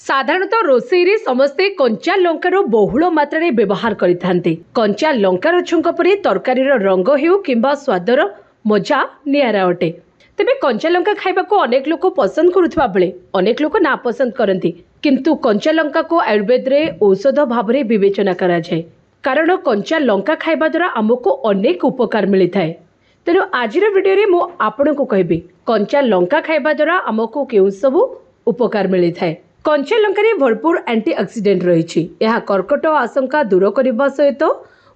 साधारणतः रोषेई समस्ते कंचा लंकार बहुल मात्रा व्यवहार करते। कंचा लंकार छुंक परी तरकारीर रंग हेउ किंबा स्वादर मजा नियारा अटे। तेबे कंचा लंका खाइबा को अनेक लोक पसंद करुवा बेले अनेक लोक ना पसंद करती, किंतु कंचा लंका को आयुर्वेद रे औषध भाव में विवेचना करा जाए, कारण कंचा लंका खाइबा द्वारा आमको अनेक उपकार मिलता है। तेणु आज भिडियो मु आपन को कहबी कंचा लंका खाइबा द्वारा आमको केउ सबु उपकार मिलता है। कंचा लंकारे भरपूर एंटीऑक्सीडेंट रही। यह कर्कट आशंका दूर करने सहित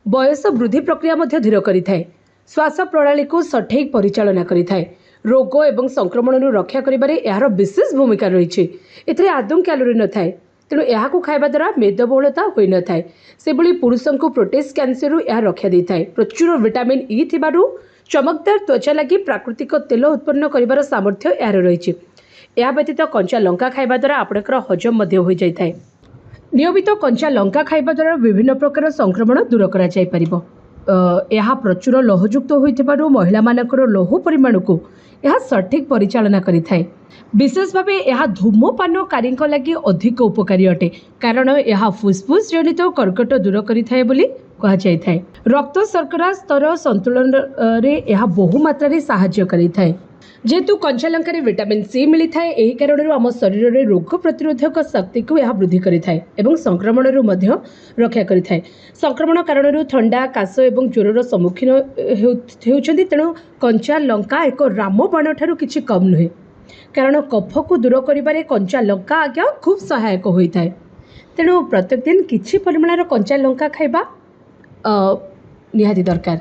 बयस वृद्धि प्रक्रिया धीर करिथाए, श्वास प्रणाली को सठिक परिचालना करिथाए, रोग एवं संक्रमण रक्षा करिबारे यार विशेष भूमिका रही। एथिरे आदौ कैलोरी न थाए, तेणु यह खाइबा द्वारा मेदबहुलता होई न थाए। सेभली पुरुषों को प्रोटेस्ट कैंसर यह रक्षा देता। प्रचुर विटामिन ई थिबारु चमकदार त्वचा लगी प्राकृतिक तेल उत्पन्न करिबार सामर्थ्य यार रही। यह व्यतीत कंचा लंका खाइबा द्वारा आपणकर हजम मध्य हो जाए। नियमित कंचा लंका खाइबा द्वारा विभिन्न प्रकार संक्रमण दूर करा जाय परिबो। यह प्रचुर लौहयुक्त होइथिबारु महिला मानकर लौह परिमाण को यह सठिक परिचालना करिथाए। विशेष भाव यह धूमपानकारी लगी अधिक उपकारी अटे, कारण यह फुसफुस जनित कर्कट दूर करिथाए बोली कहा जायथाए। रक्त शर्करा स्तर संतुलन रे यह बहुमात्रा साहाय्य करिथाए। जेहेतु कंचा लंका विटामिन सी मिलता है, यही कारण आम शरीर में रोग प्रतिरोधक शक्ति को यह वृद्धि करिथाए एवं संक्रमण रक्षा करिथाए। संक्रमण कारण ठंडा काश एवं ज्वर सम्मुखीन होउछन्ति, तेणु कंचा लंका एक रामबाण ठारू किछि कम नुहे, कारण कफ को दूर करिबारे कंचा लंका आज्ञा खूब सहायक होता है। तेणु प्रत्येक दिन किछि परिमाणर कंचा लंका खाइबा निहाती दरकार।